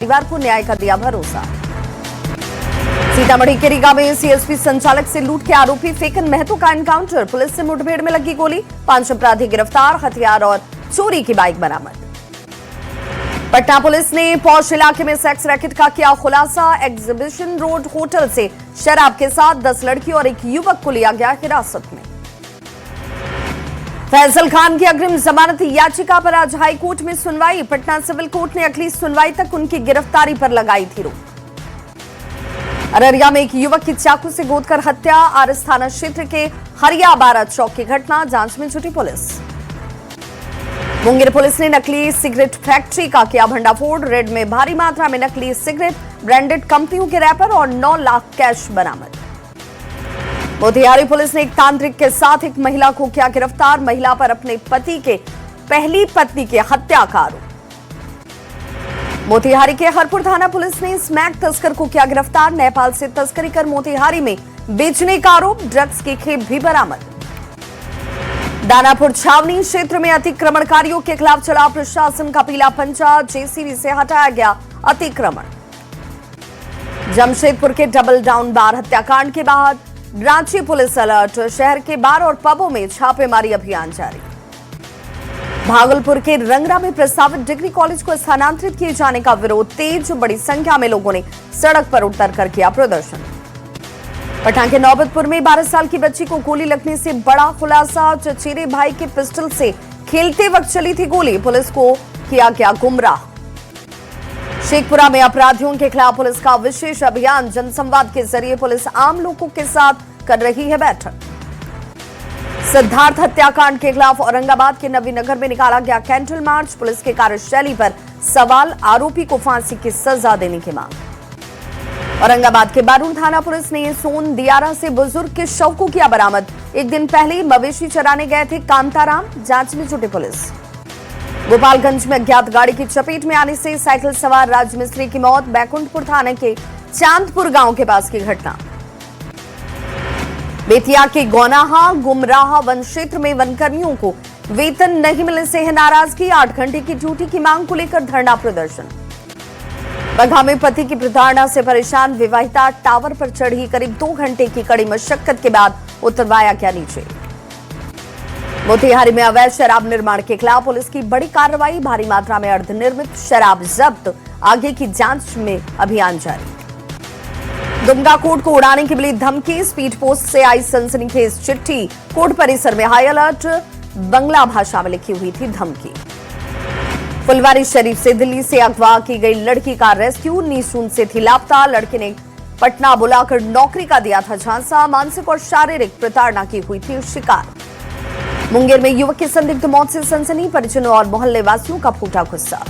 परिवार को न्याय का दिया भरोसा। सीतामढ़ी के रीगा में सीएसपी संचालक से लूट के आरोपी फेकन महतो का एनकाउंटर, पुलिस से मुठभेड़ में लगी गोली, 5 अपराधी गिरफ्तार, हथियार और चोरी की बाइक बरामद। पटना पुलिस ने पौष इलाके में सेक्स रैकेट का किया खुलासा, एग्जीबिशन रोड होटल से शराब के साथ 10 लड़की और एक युवक को लिया गया हिरासत में। फैसल खान की अग्रिम जमानत याचिका पर आज हाई कोर्ट में सुनवाई, पटना सिविल कोर्ट ने अगली सुनवाई तक उनकी गिरफ्तारी पर लगाई थी रोक। अररिया में एक युवक की चाकू से गोदकर हत्या, आरएस थाना क्षेत्र के हरिया बारा चौक की घटना, जांच में जुटी पुलिस। मुंगेर पुलिस ने नकली सिगरेट फैक्ट्री का किया भंडाफोड़, रेड में भारी मात्रा में नकली सिगरेट, ब्रांडेड कंपनियों के रैपर और 9 लाख कैश बरामद। मोतिहारी पुलिस ने एक तांत्रिक के साथ एक महिला को किया गिरफ्तार, महिला पर अपने पति के पहली पत्नी की हत्या का आरोप। मोतिहारी के हरपुर थाना पुलिस ने स्मैक तस्कर को किया गिरफ्तार, नेपाल से तस्करी कर मोतिहारी में बेचने का आरोप, ड्रग्स की खेप भी बरामद। दानापुर छावनी क्षेत्र में अतिक्रमणकारियों के खिलाफ चला प्रशासन का पीला पंचा, जेसीबी से हटाया गया अतिक्रमण। जमशेदपुर के डबल डाउन बार हत्याकांड के बाद रांची पुलिस अलर्ट, शहर के बार और पबों में छापेमारी अभियान जारी। भागलपुर के रंगरा में प्रस्तावित डिग्री कॉलेज को स्थानांतरित किए जाने का विरोध तेज, बड़ी संख्या में लोगों ने सड़क पर उतरकर किया प्रदर्शन। पटना के नौबतपुर में 12 साल की बच्ची को गोली लगने से बड़ा खुलासा, चचेरे भाई के पिस्टल से खेलते वक्त चली थी गोली, पुलिस को किया गया गुमराह। शेखपुरा में अपराधियों के खिलाफ पुलिस का विशेष अभियान, जनसंवाद के जरिए पुलिस आम लोगों के साथ कर रही है बैठक। सिद्धार्थ हत्याकांड के खिलाफ औरंगाबाद के नवीनगर में निकाला गया कैंडल मार्च, पुलिस के कार्यशैली पर सवाल, आरोपी को फांसी की सजा देने की मांग। औरंगाबाद के बारूण थाना पुलिस ने सोन दियारा से बुजुर्ग के शव को किया बरामद, एक दिन पहले मवेशी चराने गए थे कांताराम, जांच में जुटी पुलिस। गोपालगंज में अज्ञात गाड़ी की चपेट में आने से साइकिल सवार राजमिस्त्री की मौत, बैकुंठपुर थाने के चांदपुर गांव के पास की घटना। बेतिया के गौनाहा गुमराह वन क्षेत्र में वनकर्मियों को वेतन नहीं मिलने से है नाराजगी, 8 घंटे की ड्यूटी की मांग को लेकर धरना प्रदर्शन। बगहा में पति की प्रताड़ना से परेशान विवाहिता टावर पर चढ़ी, करीब 2 घंटे की कड़ी मशक्कत के बाद उतरवाया गया नीचे। मोतिहारी में अवैध शराब निर्माण के खिलाफ पुलिस की बड़ी कार्रवाई, भारी मात्रा में अर्धनिर्मित शराब जब्त, आगे की जांच में अभियान जारी। दुमका कोर्ट को उड़ाने की मिली धमकी, स्पीड पोस्ट से आई सनसनीखेज चिट्ठी, कोर्ट परिसर में हाई अलर्ट, बंगला भाषा में लिखी हुई थी धमकी। फुलवारी शरीफ से दिल्ली से अगवा की गई लड़की का रेस्क्यू, नीसून से थी लापता, लड़के ने पटना बुलाकर नौकरी का दिया था झांसा, मानसिक और शारीरिक प्रताड़ना की हुई थी शिकार। मुंगेर में युवक की संदिग्ध मौत से सनसनी, परिजनों और मोहल्ले वासियों का फूटा गुस्सा।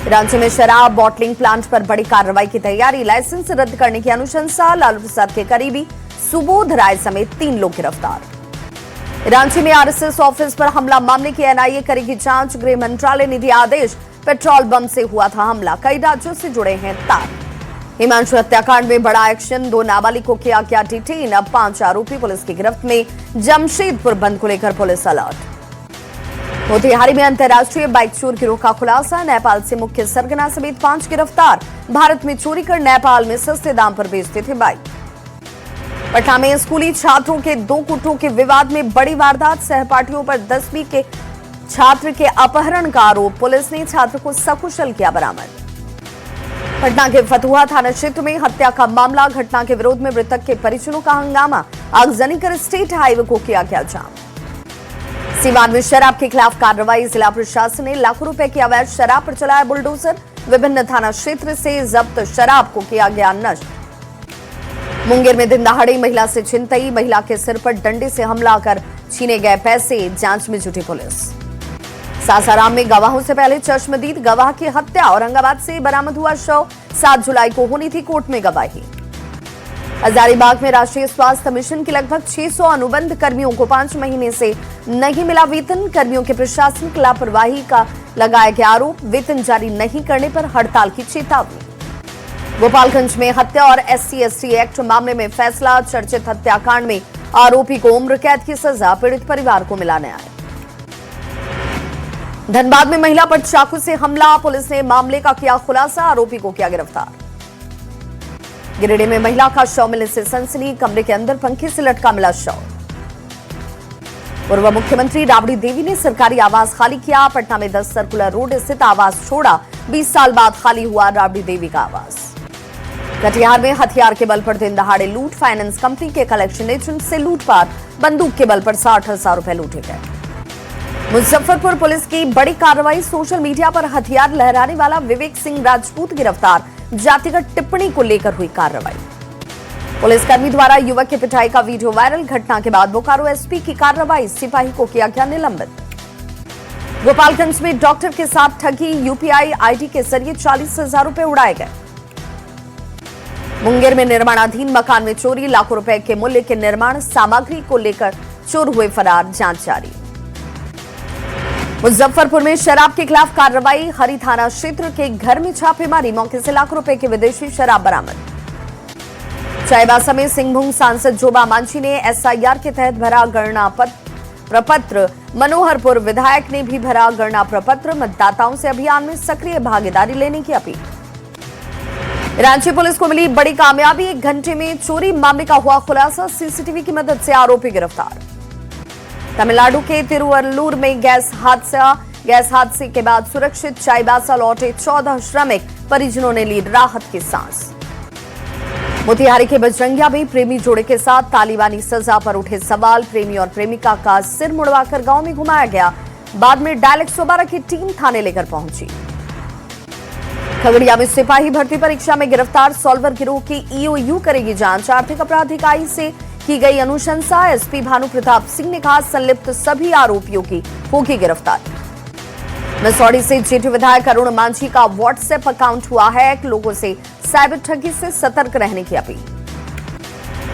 रांची में शराब बॉटलिंग प्लांट पर बड़ी कार्रवाई की तैयारी, लाइसेंस रद्द करने की अनुशंसा, लालू प्रसाद के करीबी सुबोध राय समेत 3 लोग गिरफ्तार। रांची में आरएसएस ऑफिस पर हमला मामले की एनआईए करेगी जांच, गृह मंत्रालय ने दिया आदेश, पेट्रोल बम से हुआ था हमला, कई राज्यों से जुड़े हैं तार। हिमांशु हत्याकांड में बड़ा एक्शन, 2 नाबालिग को किया गया डिटेन, अब 5 आरोपी पुलिस की गिरफ्त में, जमशेदपुर बंद को लेकर पुलिस अलर्ट। मोतिहारी में अंतर्राष्ट्रीय बाइक चोर गिरोह का खुलासा, नेपाल से मुख्य सरगना समेत 5 गिरफ्तार, भारत में चोरी कर नेपाल में सस्ते दाम पर बेचते थे बाइक। पटना में स्कूली छात्रों के 2 गुटों के विवाद में बड़ी वारदात, सहपाठियों पर 10वीं के छात्र के अपहरण का आरोप, पुलिस ने छात्र को सकुशल किया बरामद। पटना के फतुहा थाना क्षेत्र में हत्या का मामला, घटना के विरोध में मृतक के परिजनों का हंगामा, आगजनी कर स्टेट हाईवे को किया गया जाम। सीवान में शराब के खिलाफ कार्रवाई, जिला प्रशासन ने लाखों रुपए की अवैध शराब पर चलाया बुलडोजर, विभिन्न थाना क्षेत्र से जब्त शराब को किया गया नष्ट। मुंगेर में दिन दहाड़े महिला से छिनतई, महिला के सिर पर डंडे से हमला कर छीने गए पैसे, जांच में जुटी पुलिस। सासाराम में गवाहों से पहले चश्मदीद गवाह की हत्या, औरंगाबाद से बरामद हुआ शव, 7 जुलाई को होनी थी कोर्ट में गवाही। हजारीबाग में राष्ट्रीय स्वास्थ्य मिशन के लगभग 600 अनुबंध कर्मियों को 5 महीने से नहीं मिला वेतन, कर्मियों के प्रशासनिक लापरवाही का लगाया गया आरोप, वेतन जारी नहीं करने पर हड़ताल की चेतावनी। गोपालगंज में हत्या और SC/ST एक्ट मामले में फैसला, चर्चित हत्याकांड में आरोपी को उम्र कैद की सजा, पीड़ित परिवार को मिला न्याय। धनबाद में महिला पर चाकू से हमला, पुलिस ने मामले का किया खुलासा, आरोपी को किया गिरफ्तार। गिरिडीह में महिला का शव मिलने से सनसनी, कमरे के अंदर पंखे से लटका मिला शव। पूर्व मुख्यमंत्री राबड़ी देवी ने सरकारी आवास खाली किया, पटना में 10 सर्कुलर रोड स्थित आवास छोड़ा, 20 साल बाद खाली हुआ राबड़ी देवी का आवास। कटिहार में हथियार के बल पर दिन दहाड़े लूट, फाइनेंस कंपनी के कलेक्शन एजेंट से लूटपाट, बंदूक के बल पर 60,000 रुपए लूटे गए। मुजफ्फरपुर पुलिस की बड़ी कार्रवाई, सोशल मीडिया पर हथियार लहराने वाला विवेक सिंह राजपूत गिरफ्तार, जातिगत टिप्पणी को लेकर हुई कार्रवाई। पुलिसकर्मी द्वारा युवक की पिटाई का वीडियो वायरल, घटना के बाद बोकारो एसपी की कार्रवाई, सिपाही को किया गया निलंबित। गोपालगंज में डॉक्टर के साथ ठगी, यूपीआई आईडी के जरिए 40,000 रुपए उड़ाए गए। मुंगेर में निर्माणाधीन मकान में चोरी, लाखों रुपए के मूल्य के निर्माण सामग्री को लेकर चोर हुए फरार, जांच जारी। मुजफ्फरपुर में शराब के खिलाफ कार्रवाई, हरी थाना क्षेत्र के घर में छापेमारी, मौके से लाखों रुपए की विदेशी शराब बरामद। चाईबासा में सिंहभूम सांसद जोबा मांझी ने एसआईआर के तहत भरा गणना प्रपत्र, मनोहरपुर विधायक ने भी भरा गणना प्रपत्र, मतदाताओं से अभियान में सक्रिय भागीदारी लेने की अपील। रांची पुलिस को मिली बड़ी कामयाबी, 1 घंटे में चोरी मामले का हुआ खुलासा, सीसीटीवी की मदद से आरोपी गिरफ्तार। तमिलनाडु के तिरुवल्लूर में गैस हादसे के बाद सुरक्षित चाईबासा लौटे 14 श्रमिक, परिजनों ने ली राहत की सांस। मोतिहारी के बजरंगिया में प्रेमी जोड़े के साथ तालिबानी सजा पर उठे सवाल, प्रेमी और प्रेमिका का सिर मुड़वाकर गांव में घुमाया गया, बाद में डायल 112 की टीम थाने लेकर पहुंची। खगड़िया में सिपाही भर्ती परीक्षा में गिरफ्तार सॉल्वर गिरोह की ईओयू करेगी जांच, आर्थिक अपराध इकाई से की गई अनुशंसा, एसपी भानु प्रताप सिंह ने कहा संलिप्त सभी आरोपियों की होगी गिरफ्तारी। मसौड़ी से जेटी विधायक अरुण मांझी का व्हाट्सएप अकाउंट हुआ हैक, लोगों से साइबर ठगी से सतर्क रहने की अपील।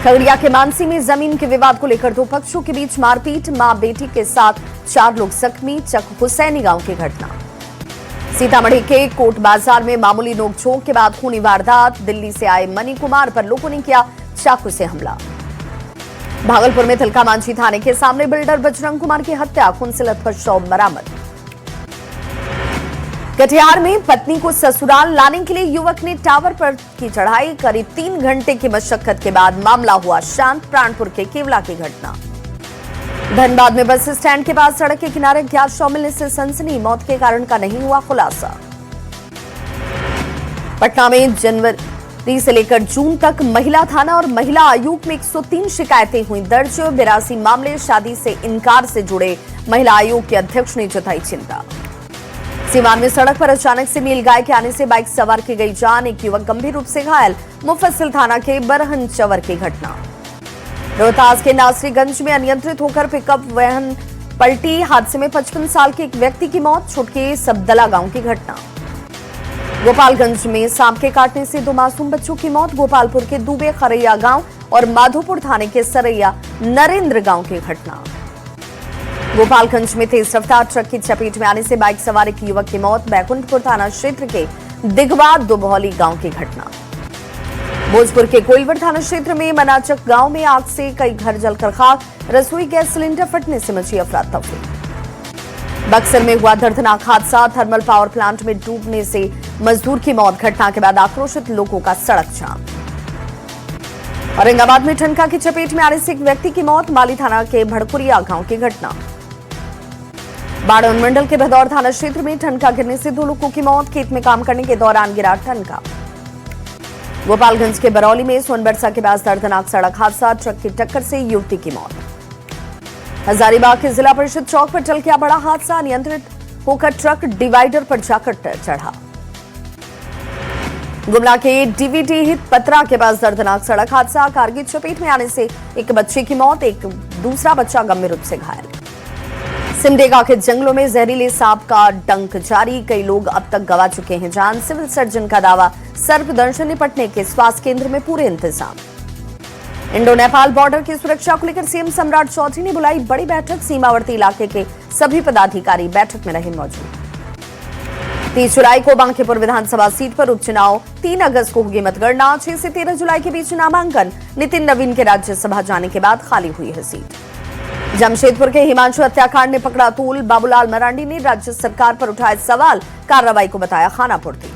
खगड़िया के मानसी में जमीन के विवाद को लेकर 2 पक्षों के बीच मारपीट, मां बेटी के साथ 4 लोग जख्मी, चक हुसैनी गांव की घटना। सीतामढ़ी के कोट बाजार में मामूली नोकझोंक के बाद खूनी वारदात, दिल्ली से आए मनी कुमार पर लोगों ने किया चाकू से हमला। भागलपुर में तिलका मांझी थाने के सामने बिल्डर बजरंग कुमार की हत्या, खून से लथपथ शव बरामद। कटिहार में पत्नी को ससुराल लाने के लिए युवक ने टावर पर की चढ़ाई, करीब 3 घंटे की मशक्कत के बाद मामला हुआ शांत, प्राणपुर के केवला की घटना। धनबाद में बस स्टैंड के पास सड़क के किनारे अज्ञात शव मिलने से सनसनी, मौत के कारण का नहीं हुआ खुलासा। पटना में जनवरी से लेकर जून तक महिला थाना और महिला आयोग में 103 शिकायतें हुई दर्ज, 82 मामले शादी से इनकार से जुड़े, महिला आयोग के अध्यक्ष ने जताई चिंता। सीवान में सड़क पर अचानक से नीलगाय के आने से बाइक सवार की गई जान, एक युवक गंभीर रूप से घायल, मुफस्सिल थाना के बरहन चवर की घटना। रोहतास के नासरीगंज में अनियंत्रित होकर पिकअप वाहन पलटी, हादसे में 55 साल के एक व्यक्ति की मौत, छुटके सबदला गांव की घटना। गोपालगंज में सांप के काटने से 2 मासूम बच्चों की मौत, गोपालपुर के दुबे खरैया गांव और माधोपुर थाने के सरैया नरेंद्र गांव की घटना। गोपालगंज में तेज रफ्तार ट्रक की चपेट में आने से बाइक सवार एक युवक की मौत, बैकुंठपुर थाना क्षेत्र के दिगवा दुबौली गांव की घटना। भोजपुर के कोइलवर थाना क्षेत्र में मनाचक गांव में आग से कई घर जलकर खाक, रसोई गैस सिलेंडर फटने से मची अफरा तफरी। बक्सर में हुआ दर्दनाक हादसा, थर्मल पावर प्लांट में डूबने से मजदूर की मौत, घटना के बाद आक्रोशित लोगों का सड़क जाम। औरंगाबाद में ठनका की चपेट में आने से एक व्यक्ति की मौत, माली थाना के भड़कुरिया गांव की घटना। बाढ़ मंडल के भदौर थाना क्षेत्र में ठनका गिरने से 2 लोगों की मौत, खेत में काम करने के दौरान गिरा ठनका। गोपालगंज के बरौली में सोनबरसा के पास दर्दनाक सड़क हादसा, ट्रक की टक्कर से युवती की मौत। हजारीबाग के जिला परिषद चौक पर टल गया बड़ा हादसा, नियंत्रित होकर ट्रक डिवाइडर पर जाकर चढ़ा। गुमला के डीवीटी हित पतरा के पास दर्दनाक सड़क हादसा, कार की चपेट में आने से एक बच्चे की मौत, एक दूसरा बच्चा गंभीर रूप से घायल। सिमडेगा के जंगलों में जहरीले सांप का डंक जारी, कई लोग अब तक गंवा चुके हैं जान, सिविल सर्जन का दावा, सर्पदंश से निपटने के स्वास्थ्य केंद्र में पूरे इंतजाम। इंडो नेपाल बॉर्डर की सुरक्षा को लेकर सीएम सम्राट चौधरी ने बुलाई बड़ी बैठक, सीमावर्ती इलाके के सभी पदाधिकारी बैठक में रहे मौजूद। 30 जुलाई को बांकीपुर विधानसभा सीट पर उपचुनाव, 3 अगस्त को होगी मतगणना, 6 से 13 जुलाई के बीच नामांकन, नितिन नवीन के राज्यसभा जाने के बाद खाली हुई है सीट। जमशेदपुर के हिमांशु हत्याकांड ने पकड़ा तूल। बाबूलाल मरांडी ने राज्य सरकार पर उठाए सवाल, कार्रवाई को बताया खानापूर्ति।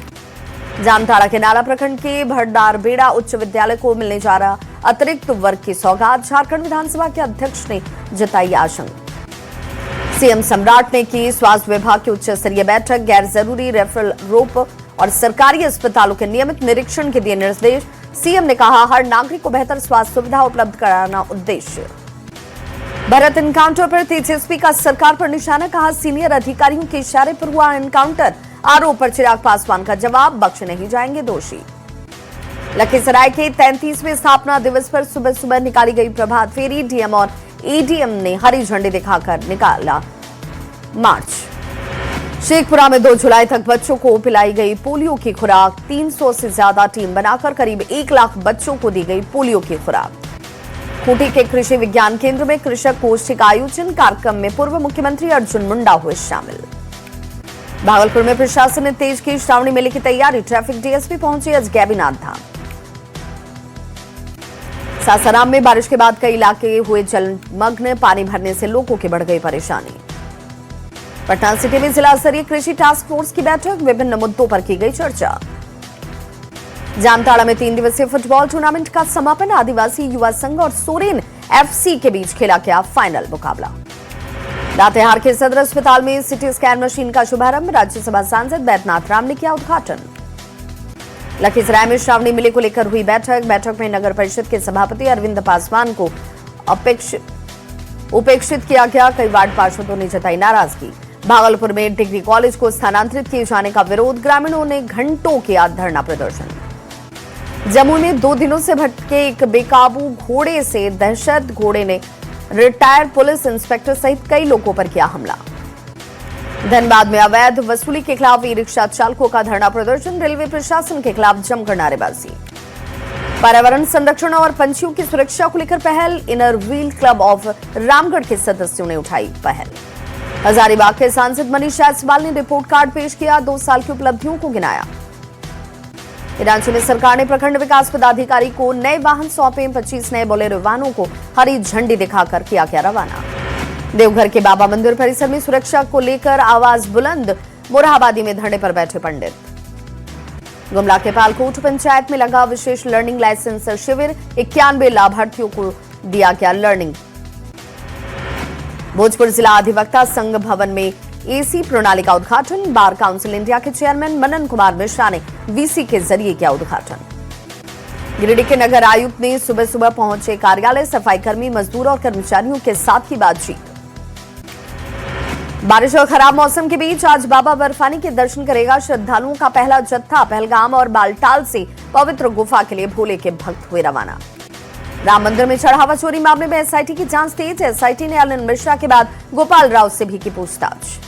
जामताड़ा के नाला प्रखंड के भरदारबेड़ा उच्च विद्यालय को मिलने जा रहा अतिरिक्त वर्ग की सौगात, झारखंड विधानसभा के अध्यक्ष ने जताई आशंका। सीएम सम्राट ने की स्वास्थ्य विभाग की उच्च स्तरीय बैठक, गैर जरूरी रेफरल रोक और सरकारी अस्पतालों के नियमित निरीक्षण के दिए निर्देश। सीएम ने कहा, हर नागरिक को बेहतर स्वास्थ्य सुविधा उपलब्ध कराना उद्देश्य। भरत एनकाउंटर पर तेजस्वी का सरकार पर निशाना, कहा सीनियर अधिकारियों के इशारे पर हुआ एनकाउंटर। आरोप पर चिराग पासवान का जवाब, बख्शे नहीं जाएंगे दोषी। लखीसराय के 33वें स्थापना दिवस पर सुबह सुबह निकाली गई प्रभात फेरी, डीएम और एडीएम ने हरी झंडी दिखाकर निकाला मार्च। शेखपुरा में 2 जुलाई तक बच्चों को पिलाई गई पोलियो की खुराक, 300 से ज्यादा टीम बनाकर करीब 1 लाख बच्चों को दी गई पोलियो की खुराक। खूंटी के कृषि विज्ञान केंद्र में कृषक गोष्ठी का आयोजन, कार्यक्रम में पूर्व मुख्यमंत्री अर्जुन मुंडा हुए शामिल। भागलपुर में प्रशासन ने तेज की श्रावणी मेले की तैयारी, ट्रैफिक डीएसपी पहुंचे गैबीनाथ धाम। सासाराम में बारिश के बाद कई इलाके हुए जलमग्न, पानी भरने से लोगों की बढ़ गई परेशानी। पटना सिटी में जिला स्तरीय कृषि टास्क फोर्स की बैठक, विभिन्न मुद्दों पर की गई चर्चा। जामताड़ा में 3 दिवसीय फुटबॉल टूर्नामेंट का समापन, आदिवासी युवा संघ और सोरेन एफसी के बीच खेला गया फाइनल मुकाबला। लातेहार के सदर अस्पताल में सिटी स्कैन मशीन का शुभारंभ, राज्यसभा सांसद बैद्यनाथ राम ने किया उद्घाटन। लखीसराय में श्रावणी मेले को लेकर हुई बैठक में नगर परिषद के सभापति अरविंद पासवान को उपेक्षित किया गया, कई वार्ड पार्षदों ने जताई नाराजगी। भागलपुर में डिग्री कॉलेज को स्थानांतरित किए जाने का विरोध, ग्रामीणों ने घंटों किया धरना प्रदर्शन। जमुई में 2 दिनों से भटके एक बेकाबू घोड़े से दहशत, घोड़े ने रिटायर्ड पुलिस इंस्पेक्टर सहित कई लोगों पर किया हमला। धनबाद में अवैध वसूली के खिलाफ ई रिक्शा चालकों का धरना प्रदर्शन, रेलवे प्रशासन के खिलाफ जमकर नारेबाजी। पर्यावरण संरक्षण और पंछियों की सुरक्षा को लेकर पहल, inner wheel club of Ramgarh के सदस्यों ने उठाई पहल। हजारीबाग के सांसद मनीष जायसवाल ने रिपोर्ट कार्ड पेश किया, 2 साल की उपलब्धियों को गिनाया। रांची में सरकार ने प्रखंड विकास पदाधिकारी को नए वाहन सौंपे, 25 नए बोलेरो वाहनों को हरी झंडी दिखाकर किया गया रवाना। देवघर के बाबा मंदिर परिसर में सुरक्षा को लेकर आवाज बुलंद, मोरहाबादी में धरने पर बैठे पंडित। गुमला के पालकोट पंचायत में लगा विशेष लर्निंग लाइसेंस शिविर, 91 लाभार्थियों को दिया गया लर्निंग। भोजपुर जिला अधिवक्ता संघ भवन में एसी प्रणाली का उद्घाटन, बार काउंसिल इंडिया के चेयरमैन मनन कुमार मिश्रा ने वीसी के जरिए किया उद्घाटन। गिरिडीह के नगर आयुक्त ने सुबह सुबह पहुंचे कार्यालय, सफाई कर्मी, मजदूरों और कर्मचारियों के साथ की बातचीत। बारिश और खराब मौसम के बीच आज बाबा बर्फानी के दर्शन करेगा श्रद्धालुओं का पहला जत्था, पहलगाम और बालटाल से पवित्र गुफा के लिए भोले के भक्त हुए रवाना। राम मंदिर में चढ़ावा चोरी मामले में एसआईटी की जांच तेज, एसआईटी ने आनंद मिश्रा के बाद गोपाल राव से भी की पूछताछ।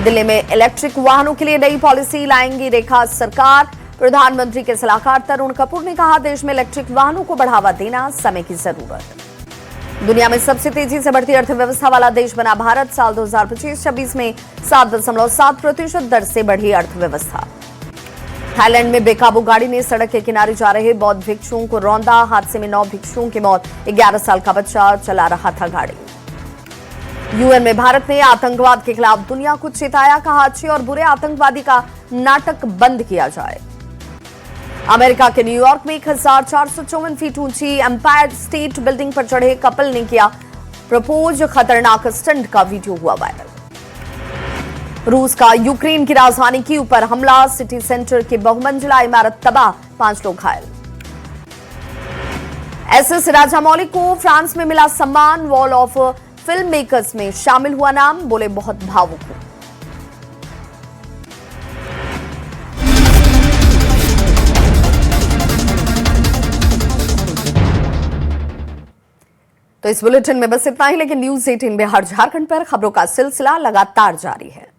दिल्ली में इलेक्ट्रिक वाहनों के लिए नई पॉलिसी लाएंगी रेखा सरकार, प्रधानमंत्री के सलाहकार तरुण कपूर ने कहा, देश में इलेक्ट्रिक वाहनों को बढ़ावा देना समय की जरूरत। दुनिया में सबसे तेजी से बढ़ती अर्थव्यवस्था वाला देश बना भारत, साल 2025-26 में 7.7% दर से बढ़ी अर्थव्यवस्था। थाईलैंड में बेकाबू गाड़ी ने सड़क के किनारे जा रहे बौद्ध भिक्षुओं को रौंदा, हादसे में 9 भिक्षुओं की मौत, 11 साल का बच्चा चला रहा था गाड़ी। यूएन में भारत ने आतंकवाद के खिलाफ दुनिया को चेताया, कहा अच्छे और बुरे आतंकवादी का नाटक बंद किया जाए। अमेरिका के न्यूयॉर्क में 1454 फीट ऊंची एम्पायर स्टेट बिल्डिंग पर चढ़े कपल ने किया प्रपोज, खतरनाक स्टंट का वीडियो हुआ वायरल। रूस का यूक्रेन की राजधानी कीव पर हमला, सिटी सेंटर की बहुमंजिला इमारत तबाह, 5 लोग घायल। एसएस राजामौली को फ्रांस में मिला सम्मान, वॉल ऑफ फिल्म मेकर्स में शामिल हुआ नाम, बोले बहुत भावुक हूं। तो इस बुलेटिन में बस इतना ही, लेकिन न्यूज़ 18 बिहार झारखंड पर खबरों का सिलसिला लगातार जारी है।